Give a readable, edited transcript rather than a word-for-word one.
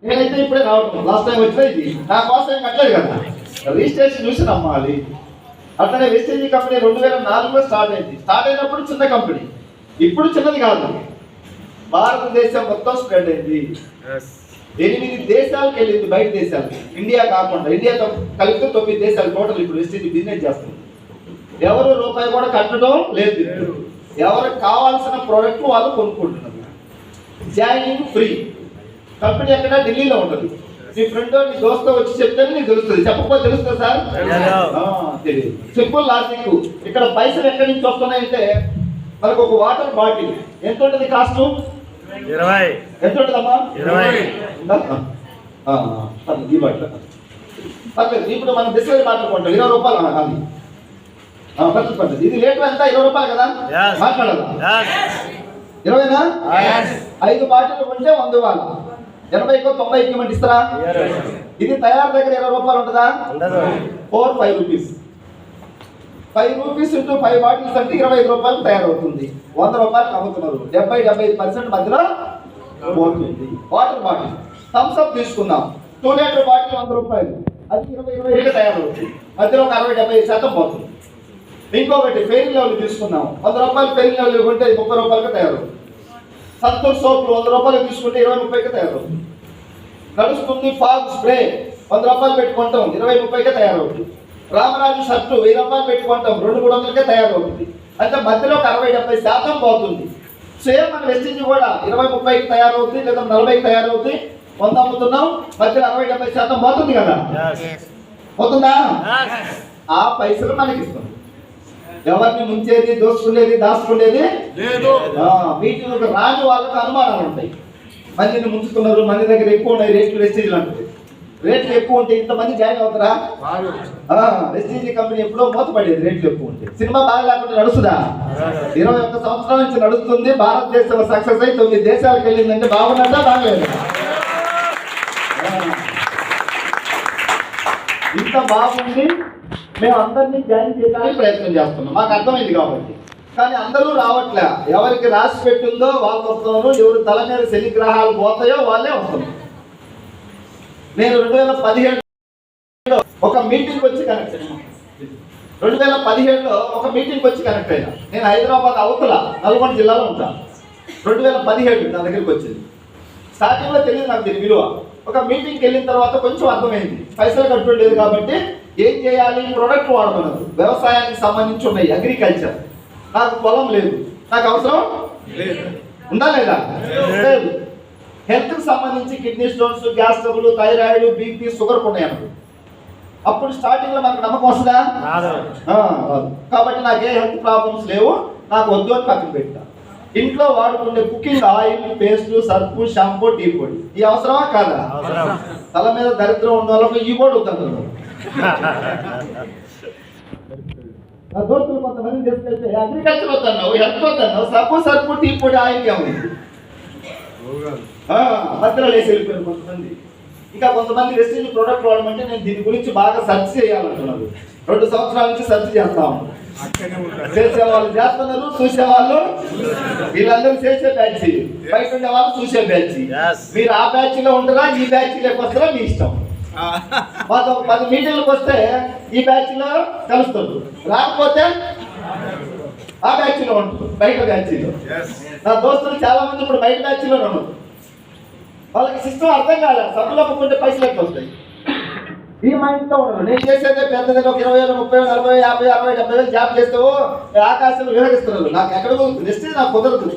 నేనైతే ఇప్పుడే రావడం లాస్ట్ టైం వచ్చినా ఇది నా కోసం ఏం కట్టలేదు కదా, రిజిస్ట్రేషన్ చూసి నమ్మాలి. అట్లనే వెస్టేజీ కంపెనీ 2004లో స్టార్ట్ అయింది. స్టార్ట్ అయినప్పుడు చిన్న కంపెనీ, ఇప్పుడు చిన్నది కాదు, భారతదేశం మొత్తం స్ప్రెడ్ అయింది. 8 దేశాలకు వెళ్ళింది, బయట దేశాలు, ఇండియా కాకుండా. ఇండియాతో కలిపితే 9 దేశాలు టోటల్ ఇప్పుడు వెస్టేజీ బిజినెస్ చేస్తుంది. ఎవరు రూపాయి కూడా కట్టడం లేదు. ఎవరికి కావాల్సిన ప్రోడక్ట్ వాళ్ళు కొనుక్కుంటున్నారు. Joining free. కంపెనీ ఎక్కడ ఢిల్లీలో ఉంటుంది. నీ ఫ్రెండ్ నీ దోస్తో వచ్చి చెప్తేనే నీకు తెలుస్తుంది, చెప్పకపోతే తెలుస్తుంది సార్ తెలియదు. Simple logic. ఇక్కడ పైసలు ఎక్కడి నుంచి వస్తున్నాయంటే మనకు ఒక వాటర్ బాటిల్ ఎంత ఉంటుంది కాస్ట్? 20. ఎంత ఉంటుందమ్మా? 20. ఈ బాటిల్ పర్లేదు. ఇప్పుడు మనం బిస్లరీ బాటిల్ కొంటాం 20 రూపాయలు అది పర్లేదు. ఇది లీటర్ ఎంత? 20 రూపాయలు కదా. మాట్లాడాలా? 20నా? 5 బాటిల్ కొంటే 100 ఇవ్వాలి. 80కో 90కి ఇవ్వమంటే ఇస్తారా? ఇది తయారు దగ్గర 20 రూపాయలు ఉంటుందా? 5 రూపీస్. 5 రూపీస్ ఇంటూ 5 బాటిల్స్ అంటే 25 రూపాయలు తయారవుతుంది. 100 రూపాయలు అమ్ముతున్నారు. 70-75% మధ్యలో పోతుంది. వాటర్ బాటిల్ థమ్స్ అప్ తీసుకుందాం, 2 లీటర్ బాటిల్ 100 రూపాయలు, అది 20-25కి తయారవుతుంది. మధ్యలో ఒక 60-70% పోతుంది. ఇంకొకటి ఫెయిర్ లెవెల్ తీసుకుందాం, 100 రూపాయలు ఫెయిర్ లెవెల్ కొంటే 30 రూపాయలకి తయారవుతుంది. సంతూర్ సోపులు 100 రూపాయలు తీసుకుంటే 20-30కి తయారవుతుంది. నడుస్తుంది ఫాగ్ స్ప్రే 100 రూపాయలు పెట్టుకుంటాం, 20-30కి తయారవుతుంది. రామరాజు షర్టు 1000 రూపాయలు పెట్టుకుంటాం, 200-300కే తయారవుతుంది. అంటే మధ్యలో ఒక 60-70% పోతుంది. సేమ్ మన వెస్టేజ్ కూడా 20-30కి తయారవుతుంది, లేదా 40కి తయారవుతుంది. 100 అమ్ముతున్నాం, మధ్యలో 60-70% పోతుంది కదా. పోతుందా? ఆ పైసలు మనకి ఇస్తాం. ఎవరిని ముంచేది, దోసుకునేది, దాచుకునేది లేదు. వీటికి రాని వాళ్ళకి అనుమానాలు ఉంటాయి. మందిని ముంచుతున్నారు, మంది దగ్గర ఎక్కువ ఉన్నాయి రేట్లు, వెస్టేజ్లు అంటారు. రేట్లు ఎక్కువ ఉంటే ఇంతమంది జాయిన్ అవుతారా? వెస్టేజీ కంపెనీ ఎప్పుడో మూతపడేది రేట్లు ఎక్కువ ఉంటే. సినిమా బాగా లేకుండా నడుస్తుందా? 21 సంవత్సరాల నుంచి నడుస్తుంది. భారతదేశంలో సక్సెస్ అయి 9 దేశాలకు వెళ్ళిందంటే బాగున్నదా? బాగలేదు. ఇంత బాగుంది, మేము అందరినీ జాయిన్ చేయడానికి ప్రయత్నం చేస్తున్నాం, మాకు అర్థమైంది కాబట్టి. కానీ అందరూ రావట్లే. ఎవరికి రాసి పెట్టిందో వాళ్ళు వస్తున్నారు, ఎవరు తల మీద శని గ్రహాలు పోతాయో వాళ్ళే వస్తున్నారు. నేను 2017లో ఒక మీటింగ్ వచ్చి కనెక్ట్ అయినా. 2017లో ఒక మీటింగ్ వచ్చి కనెక్ట్ అయినా. నేను హైదరాబాద్ అవతల నల్గొండ జిల్లాలో ఉంటాను. 2017 నా దగ్గరికి వచ్చింది. స్టార్టింగ్లో తెలియదు నాకు దీని విలువ. ఒక మీటింగ్కి వెళ్ళిన తర్వాత కొంచెం అర్థమైంది. పైసలు కట్టడం లేదు కాబట్టి ఏం చేయాలి? ప్రొడక్ట్ వాడుతున్నారు, వ్యవసాయానికి సంబంధించి ఉన్నాయి, అగ్రికల్చర్. నాకు పొలం లేదు, నాకు అవసరం ఉందా లేదా? లేదు. హెల్త్కి సంబంధించి kidney stones, gas trouble, thyroid, BP, sugar ఉన్నాయి అన్నది. అప్పుడు స్టార్టింగ్లో మనకు నమ్మకం వస్తుందా? కాబట్టి నాకు ఏ హెల్త్ ప్రాబ్లమ్స్ లేవు, నాకు వద్దు అని పక్కన పెట్టా. ఇంట్లో వాడుకునే cooking oil, paste, Surf, shampoo, tea పొడి ఈ అవసరమా కాదా? తల మీద దరిద్రం ఉన్న వాళ్ళకి ఈ కూడా వద్దంటున్నారు. నా దోస్తులు కొంతమంది తీసుకెళ్తే అగ్రికల్చర్ వద్దన్నావు, హెల్త్ వద్దన్నావు, సర్పు, టీ పొడి, ఆయిల్కి ఏమైంది? మధ్యలో లేసి వెళ్ళిపోయారు కొంతమంది. ఇంకా కొంతమంది వెస్టేజ్ ప్రోడక్ట్ వాడమంటే నేను దీని గురించి బాగా సెర్చ్ చేయాలంటున్నారు. 2 సంవత్సరాల నుంచి సెర్చ్ చేస్తా ఉన్నాను. చేసేవాళ్ళు చేస్తున్నారు, చూసేవాళ్ళు వీళ్ళందరూ చేసే బ్యాచ్, బయట ఉండే వాళ్ళు చూసే బ్యాచ్. మీరు ఆ బ్యాచ్ లో ఉంటారా, ఈ బ్యాచ్ లోకి వస్తారా మీ ఇష్టం. మాకు 10 మీటింగ్లకు వస్తే ఈ బ్యాచ్ లో కలుస్తారు, రాకపోతే ఆ బ్యాచ్ లో ఉంటారు, బయట బ్యాచ్ లో. నా దోస్తులు చాలా మంది ఇప్పుడు బయట బ్యాచ్ లో ఉన్నారు. వాళ్ళకి సిస్టమ్ అర్థం కాలేదు. సబ్బులు అమ్ముకుంటే పైసలు ఎక్కువ వస్తాయి. ఈ మైండ్తో ఉండరు. నేను చేసేదే పెద్దది, ఒక 20,000, 30,000, 40,000, 50,000, 60,000, 70,000 జాబ్ చేస్తావు, ఆకాశంలో విహరిస్తున్నారు. నాకు ఎక్కడ వెస్టేజ్ నాకు కుదరదు.